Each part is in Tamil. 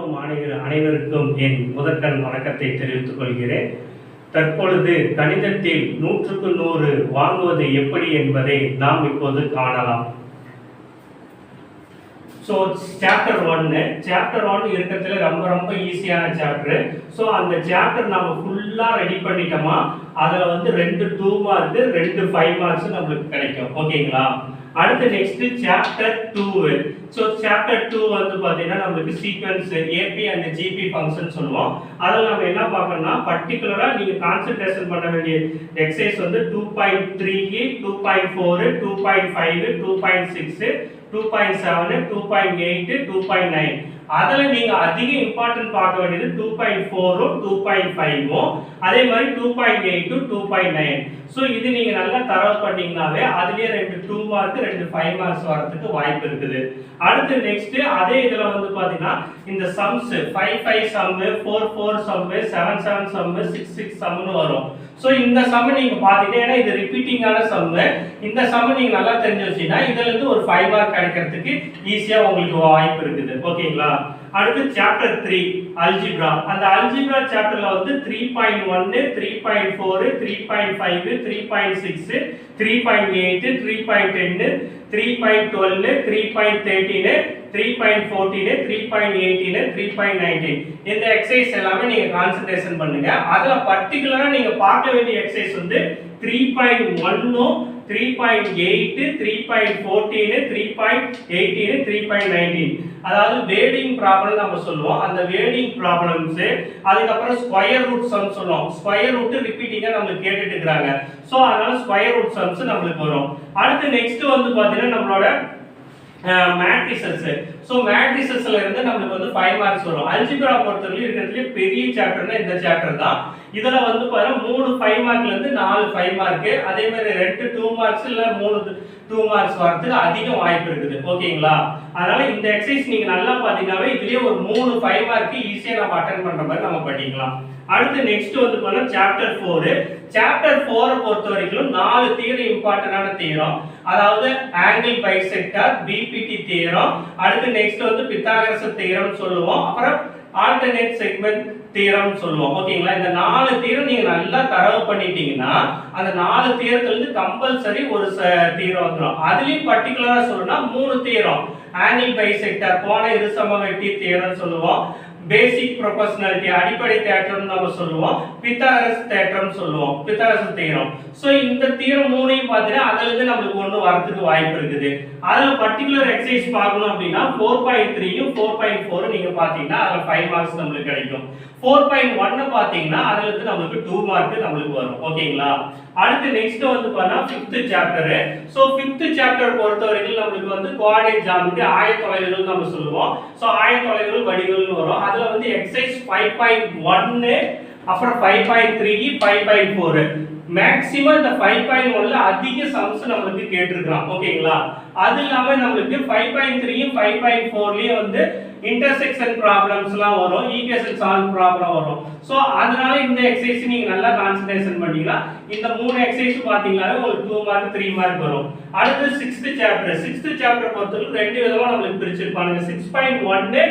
மாணவ மாணவியர் அனைவருக்கும் என் முதற்கண் வணக்கத்தை தெரிவித்துக் கொள்கிறேன். தற்பொழுது கணிதத்தில் 100க்கு 100 வாங்குவது எப்படி என்பதை நாம் இப்போது காணலாம். ஸோ சாப்டர் 1 இருக்கிறதுல ரொம்ப ஈஸியான சாப்டர். ஸோ அந்த சாப்டர் நம்ம ஃபுல்லாக ரெடி பண்ணிட்டோமா அதில் வந்து 2 2 மார்க்கு 2 5 மார்க்ஸ் நம்மளுக்கு கிடைக்கும். ஓகேங்களா? அடுத்து நெக்ஸ்ட் சாப்டர் 2. ஸோ சாப்டர் 2 வந்து பார்த்தீங்கன்னா நம்மளுக்கு sequence AP and GP function சொல்லுவோம். அதில் நம்ம என்ன பார்க்கணும்னா பர்டிகுலராக நீங்கள் கான்சென்ட்ரேஷன் பண்ண வேண்டிய எக்ஸசைஸ் வந்து 2.3, 2.4, 2.5, 2.6, 2.7, 2.8, 2.9. அதில் நீங்கள் அதிக இம்பார்ட்டன்ட் பார்க்க வேண்டியது 2.4ம் 2.5ம் அதே மாதிரி 2.8 2.9. ஸோ இது நீங்கள் நல்லா தரவு பண்ணீங்கன்னாவே அதுலேயே 2 மார்க் 2 5 மார்க்ஸ் வரதுக்கு வாய்ப்பு இருக்குது. அடுத்து நெக்ஸ்ட் அதே இதில் வந்து பார்த்தீங்கன்னா இந்த சம்ஸ் 5 5 சம்மு 4 4 சம்மு 7 7 சம்மு 6 6 சம்னு வரும். ஸோ இந்த சம்மு நீங்கள் பார்த்துட்டீங்கன்னா இது ரிப்பீட்டிங்கான சம்மு. இந்த சம்மு நீங்கள் நல்லா தெரிஞ்சு வச்சீங்கன்னா இதுலேருந்து ஒரு 5 மார்க் கிடைக்கிறதுக்கு ஈஸியாக உங்களுக்கு வாய்ப்பு இருக்குது. ஓகேங்களா? அடுத்து சாப்டர் 3 அல்ஜிப்ரா. அந்த அல்ஜிப்ரா சாப்டர்ல வந்து 3.1 3.4 3.5 3.6 3.8 3.10 3.12 3.13 3.14 3.18 3.19 இந்த எக்ஸசைஸ் எல்லாமே நீங்க கான்சென்ட்ரேஷன் பண்ணுங்க. அதுல பர்టిక్యులரா நீங்க பார்க்க வேண்டிய எக்ஸசைஸ் வந்து 3.1 3.8 3.14 3.18 3.19 அதாவது வேடிங் ப்ராப்ளம் நம்ம சொல்லுவோம். அந்த வேடிங் ப்ராப்ளம்ஸ் அதுக்கப்புறம் ஸ்கொயர் ரூட் சம் சொல்லுவோம். ஸ்கொயர் ரூட் ரிப்பீட்டிங்கா நம்மளுக்கு கேட்டுட்டு இருக்காங்க. ஸோ அதனால ஸ்கொயர் ரூட் சம்ஸ் நம்மளுக்கு வரும். அடுத்து நெக்ஸ்ட் வந்து பாத்தீங்கன்னா நம்மளோட மேட்ரிசஸ். ஸோ மேட்ரிசஸ்ல இருந்து நம்மளுக்கு வந்து 5 மார்க்ஸ் வரும். அல்ஜிப்ரா பொறுத்தவரை இருக்கிறதுலே பெரிய சாப்டர்னா இந்த சாப்டர் தான். இதுல வந்து பாருங்க 3 5 மார்க்ல இருந்து 4 5 மார்க் அதே மாதிரி 2 2 மார்க்ஸ் இல்ல 3 2 மார்க்ஸ் வரதுக்கு அதிக வாய்ப்பு இருக்குது. ஓகேங்களா? அதனால இந்த எக்ஸசைஸ் நீங்க நல்லா பாத்தீங்கன்னாவே இதுலயே ஒரு 3 5 மார்க் ஈஸியா நம்ம அட்டெண்ட் பண்ற மாதிரி நம்ம பண்ணிக்கலாம். அடுத்து நெக்ஸ்ட் வந்து பாருங்க சாப்டர் 4. சாப்டர் 4 பொறுத்த வரைக்கும் 4 தியரி இம்பார்ட்டன்டான தியரம். அதாவது ஆங்கிள் பைசெக்டார், பிபிடி தியரம், அடுத்து நெக்ஸ்ட் வந்து பித்தாகரஸ் தியரம் சொல்லுவோம். அப்புறம் ஆல்டர்னேட் செக்மென்ட் தியரம் சொல்லுவோம். ஓகேங்களா? இந்த 4 தியரம் நீங்க நல்லா தரவு பண்ணிட்டீங்கன்னா அந்த 4 தியரத்துல இருந்து கம்பல்சரி ஒரு தியரம் வந்துரும். அதுலயும் பர்టిక్యులரா சொல்லணும்னா 3 தியரம். ஆங்கிள் பைசெக்டார் கோண இருசமவெட்டி தியரம் சொல்லுவோம். பேசிக் ப்ரொபோர்ஷனாலிட்டி அடிப்படை தேற்றம் நம்ம சொல்லுவோம். பித்தாகரஸ் தேற்றம் சொல்லுவோம். Pythagoras theorem. சோ இந்த தியரம் மூணையும் பார்த்தீங்கன்னா அதுல இருந்து நமக்கு ஒன்னு வரதுக்கு வாய்ப்பு இருக்குது. அதுல பர்టిక్యులர் எக்ஸசைஸ் பார்க்கணும் அப்படினா 4.3யும் 4.4 நீங்க பாத்தீங்கன்னா அதுல 5 மார்க்ஸ் நமக்கு கிடைக்கும். 4.1 பாத்தீங்கன்னா அதுல இருந்து நமக்கு 2 மார்க் நமக்கு வரும். ஓகேங்களா? அடுத்து நெக்ஸ்ட் வந்து பார்த்தா 5th chapter. So 5th chapter பொறுத்தவரைக்கும் நமக்கு வந்து கோஆர்டினேட் ஜியோமெட்ரி ஆயத்தொலைவுகள் நம்ம சொல்லுவோம். சோ ஆயத்தொலைவுகள் வடிவங்கள்னு வரும். அதுல வந்து எக்ஸசைஸ் 5.1 அப்புறம் 5.3 5.4 மேக்ஸிமம் இந்த 5.1ல அதிக சம்ஸ் நமக்கு கேட்டிருக்கான். ஓகேங்களா? அது இல்லாம நமக்கு 5.3யும் 5.4லயும் வந்து இன்டர்செக்ஷன் ப்ராப்ளம்ஸ்லாம் வரும். ஈக்குவேஷன் சால்வ் ப்ராப்ளம் வரும். சோ அதனால இந்த எக்ஸசைஸ் நீங்க நல்லா கான்சென்ட்ரேஷன் பண்ணீங்கன்னா இந்த 3 எக்ஸசைஸ் பாத்தீங்களாவே உங்களுக்கு 2 மார்க் 3 மார்க் வரும். அடுத்து 6th சாப்டர். 6th சாப்டர் பொறுத்தவரைக்கும் 2 விதமா நமக்கு பிரிச்சிருப்பாங்க. 6.1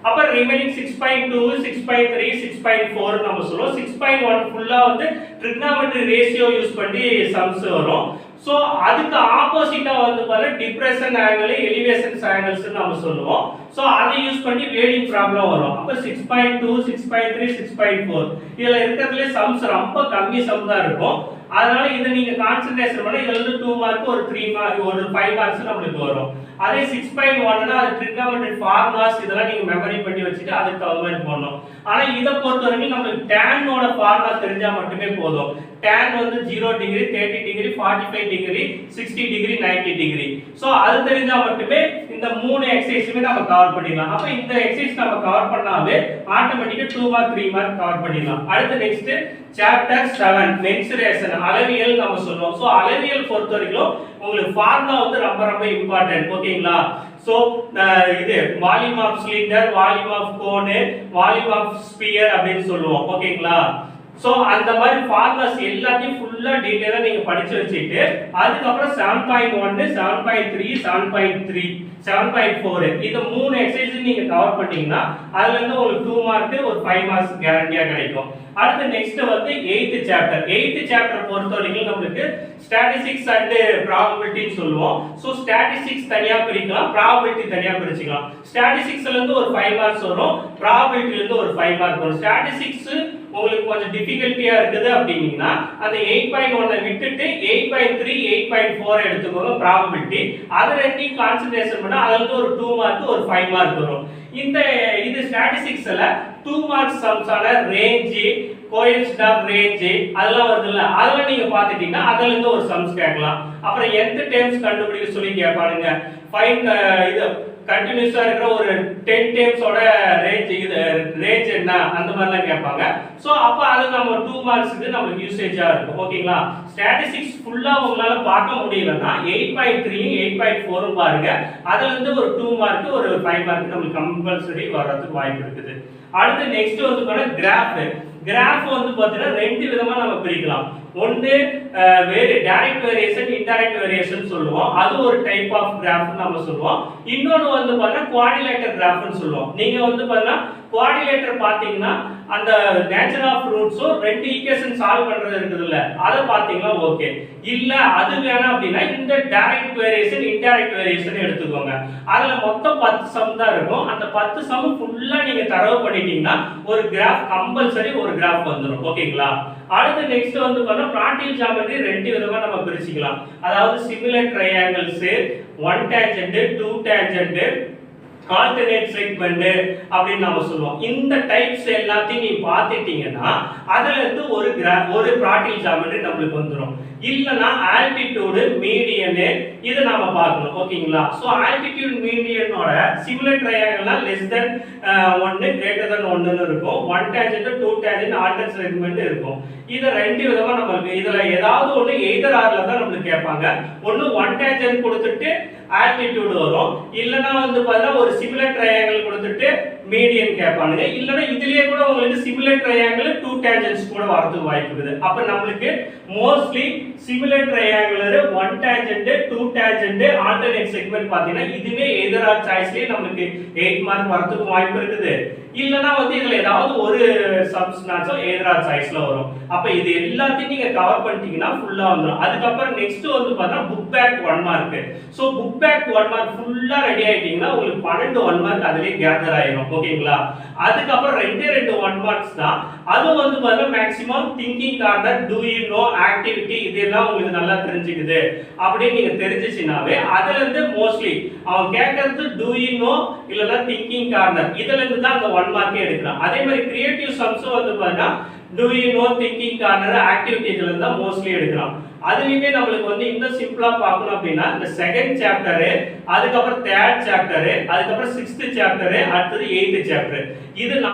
அப்புறம் ரிமைனிங் 6.2 6.3 6.4 நம்ம சொல்றோம். 6.1 ஃபுல்லா வந்து ட்ரிகோனோமெட்ரி ரேஷியோ யூஸ் பண்ணி சம்ஸ் வரும். சோ அதுக்கு ஆப்போசிட்டா வந்து பாரு டிப்ரெஷன் ஆங்கிள் எலிவேஷன் ஆங்கிள்ஸ் நம்ம சொல்லுவோம். சோ அதை யூஸ் பண்ணி வேடிங் ப்ராப்ளம் வரும். அப்ப 6.2 6.3 6.4 இதுல இருக்கிறதுல சம்ஸ் ரொம்ப கம்மி சம் தான் இருக்கும். அதனால இத நீங்க கான்சென்ட்ரேஷன் பண்ணா இதுல இருந்து 2 மார்க் ஒரு 3 மார்க் ஒரு 5 மார்க்ஸ் நமக்கு வரும். அதே 6.1னா அது ட்ரிகோனோமெட்ரி ஃபார்முலாஸ் இதெல்லாம் நீங்க மெமரி பண்ணி வச்சிட்டு அதுக்கு தகுந்த மாதிரி போடணும். ஆனா இத பொறுத்தவரைக்கும் நமக்கு tan ஓட ஃபார்முலா தெரிஞ்சா மட்டுமே போதும். tan வந்து 0 degree 30 degree 45 degree 60 degree 90 degree. So அது தெரிஞ்சா மட்டுமே இந்த 3 எக்ஸசைஸ்மே நம்ம கவர் பண்ணிடலாம். அப்ப இந்த எக்ஸசைஸ் நம்ம கவர் பண்ணாவே ஆட்டோமேட்டிக்கா 2 மார்க் 3 மார்க் கவர் பண்ணிடலாம். அடுத்து நெக்ஸ்ட் சாப்டர் 7 மென்சுரேஷன் அளவியல் நம்ம சொல்றோம். சோ அளவியல் பொறுத்தவரைக்கும் உங்களுக்கு ஃபார்முலா வந்து ரொம்ப இம்பார்ட்டன்ட். ஓகேங்களா? சோ இது volume of cylinder, volume of cone, volume of sphere அப்படினு சொல்லுவோம். ஓகேங்களா? சோ அந்த மாதிரி ஃபார்முலாஸ் எல்லாத்தையும் ஃபுல்லா டீடைலா நீங்க படிச்சு வச்சிட்டு அதுக்கப்புறம் 7.1 7.3 7.3 7.4 இந்த மூணு எக்ஸசைஸ் நீங்க கவர் பண்ணீங்கன்னா அதுல இருந்து உங்களுக்கு 2 மார்க் ஒரு 5 மார்க்ஸ் கேரண்டியா கிடைக்கும். அடுத்து நெக்ஸ்ட் வந்து 8th சாப்டர் பொறுத்த வரைக்கும் நமக்கு ஸ்டாட்டிஸ்டிக்ஸ் அண்ட் ப்ராபபிலிட்டி சொல்லுவோம். சோ ஸ்டாட்டிஸ்டிக்ஸ் தனியா பிரிக்கலாம், ப்ராபபிலிட்டி தனியா பிரிச்சுக்கலாம். ஸ்டாட்டிஸ்டிக்ஸ்ல இருந்து ஒரு 5 மார்க்ஸ் வரும், ப்ராபபிலிட்டில இருந்து ஒரு 5 மார்க் வரும். ஸ்டாட்டிஸ்டிக்ஸ் உங்களுக்கு கொஞ்சம் டிஃபிகல்ட்டியா இருக்குது அப்படின்னா அந்த 8.1 விட்டுட்டு 8.3 8.4 எடுத்துக்கோங்க ப்ராபபிலிட்டி. அது ரெண்டையும் கான்சென்ட்ரேஷன் பண்ணா அதுல இருந்து ஒரு 2 மார்க் ஒரு 5 மார்க் வரும். இது ஸ்டாட்டிஸ்டிக்ஸ்ல 2 மார்க் சம்ஸ் ஆன ரேஞ்ச், கோஎஃபிஷியன்ட் ஆஃப் ரேஞ்ச் அதெல்லாம் வருதுல்ல, அதெல்லாம் நீங்க பாத்துட்டீங்கன்னா அதுல இருந்து ஒரு சம்ஸ் கேட்கலாம். அப்புறம் nth டைம்ஸ் கண்டுபிடிக்க சொல்லி கேட்பானுங்க. ஃபைண்ட் இது கண்டினியூஸா இருக்கிற ஒரு 10 டைம்ஸோட ரேஞ்ச் என்ன அந்த மாதிரிலாம் கேட்பாங்க. சோ அப்ப அது நம்ம 2 மார்க்ஸ்க்கு நமக்கு யூசேஜா இருக்கும். ஓகேங்களா? ஸ்டாட்டிஸ்டிக்ஸ் ஃபுல்லா உங்களால பார்க்க முடியலன்னா 8.3 8.4 பாருங்க. அதுல இருந்து ஒரு 2 மார்க் ஒரு 5 மார்க் நமக்கு கம்பல்சரி வர்றதுக்கு வாய்ப்பு இருக்குது. அடுத்து நெக்ஸ்ட் வந்து பாருங்க கிராஃப் வந்து பாத்தீங்கன்னா ரெண்டு விதமா நம்ம பிரிக்கலாம். ஒன்னு டைரக்ட் வேரியேஷன் இன்டைரக்ட் வேரியேஷன் சொல்லுவோம், அது ஒரு டைப் ஆஃப் கிராஃப் நம்ம சொல்லுவோம். இன்னொன்னு வந்து பாத்தீங்கன்னா குவாடிலேட்டர் கிராஃப்னு சொல்லுவோம். நீங்க வந்து பாத்தீங்கன்னா குவாடிலேட்டர் பாத்தீங்கன்னா அந்த நேச்சர் ஆஃப் ரூட்ஸும் ரெண்டு ஈக்குவேஷன் சால்வ் பண்றது இருக்குதுல்ல, அத பாத்தீங்கன்னா ஓகே. இல்ல அது வேணாம் அப்படின்னா இந்த டைரக்ட் வேரியேஷன் இன்டைரக்ட் வேரியேஷன் எடுத்துக்கோங்க. அதுல மொத்தம் 10 சம் தான் இருக்கும். அந்த 10 சம் ஃபுல்லா நீங்க தரவு பண்ணிட்டீங்கன்னா ஒரு கிராஃப் கம்பல்சரி ஒரு கிராஃப் வந்துரும். ஓகேங்களா? அடுத்து நெக்ஸ்ட் வந்து பாத்தீங்கன்னா பிராக்டிகல் ஜியோமெட்ரி ரெண்டு விதமா நம்ம பிரிச்சுக்கலாம். அதாவது similar triangles, 1 tangent 2 tangent alternate segment அப்படின்னு நாம சொல்லுவோம். இந்த டைப்ஸ் எல்லாத்தையும் நீ பார்த்துட்டீங்கன்னா அதுல இருந்து ஒரு பிராக்டிகல் ஜியோமெட்ரி நமக்கு வந்துரும். இல்லனா ஆல்டிட்யூட் மீடியன் இத நாம பார்க்கணும். ஓகேங்களா? சோ ஆல்டிட்யூட் மீடியனோட சிமிலர் ட்ரையாங்கிள்னா லெஸ் தென் 1 கிரேட்டர் தென் 1 ன்னு இருக்கும். 1 டேன்ஜென்ட் 2 டேன்ஜென்ட் ஆல்டர்னேட் செக்மெண்ட் இருக்கும். இத ரெண்டு விதமா நமக்கு இதுல ஏதாவது ஒண்ணு எய்தர் ஆர்ல தான் நமக்கு கேட்பாங்க. ஒன்னு 1 டேன்ஜென்ட் கொடுத்துட்டு ஆல்டிட்யூட் வரும், இல்லனா வந்து பாத்தா ஒரு சிமிலர் ட்ரையாங்கிள் கொடுத்துட்டு மீடியன் கேட்பானுங்க. இல்லனா இதுலயே கூட உங்களுக்கு சிமிலர் ட்ரையாங்கிள் 2 டேன்ஜென்ட்ஸ் கூட வரதுக்கு வாய்ப்பு இருக்குது. அப்ப நமக்கு mostly similar triangle 1 tangent 2 tangent alternate segment பாத்தீங்கன்னா இதுவே எய்தர் ஆர் சாய்ஸ்லயே நமக்கு 8 மார்க் வரதுக்கு வாய்ப்பு இருக்குது. இல்லனா வந்து இதுல ஏதாவது ஒரு சப்ஸ்டான்ஸோ எய்தர் ஆர் சாய்ஸ்ல வரும். அப்ப இது எல்லாத்தையும் நீங்க கவர் பண்ணிட்டீங்கன்னா ஃபுல்லா வந்துரும். அதுக்கு அப்புறம் நெக்ஸ்ட் வந்து பார்த்தா book back 1 mark. So book back 1 mark ஃபுல்லா ரெடி ஆயிட்டீங்கன்னா உங்களுக்கு 12 1 மார்க் அதுலயே கேதர் ஆயிரும். ஓகேங்களா? அதுக்கு அப்புறம் ரெண்டு 1 மார்க்ஸ் தான். அது வந்து பார்த்தா maximum thinking corner, to you know, activity இதெல்லாம் உங்களுக்கு நல்லா தெரிஞ்சுக்குது அப்படின்னு நீங்க தெரிஞ்சிச்சினாவே அதுல இருந்து மோஸ்ட்லி அவன் கேட்கறது டு யூ நோ இல்லனா திங்கிங் கார்னர் இதுல இருந்து தான் அந்த 1 மார்க்கே எடுக்கலாம். அதே மாதிரி கிரியேட்டிவ் சம்ஸும் வந்து பார்த்தா to you know, thinking corner, activity இதுல இருந்து தான் மோஸ்ட்லி எடுக்கலாம். அதுலயுமே நம்மளுக்கு வந்து இன்னும் சிம்பிளா பார்க்கணும் அப்படின்னா இந்த செகண்ட் சாப்டர், அதுக்கப்புறம் தேர்ட் சாப்டர், அதுக்கப்புறம் 6th சாப்டர், அடுத்தது 8th சாப்டர் இது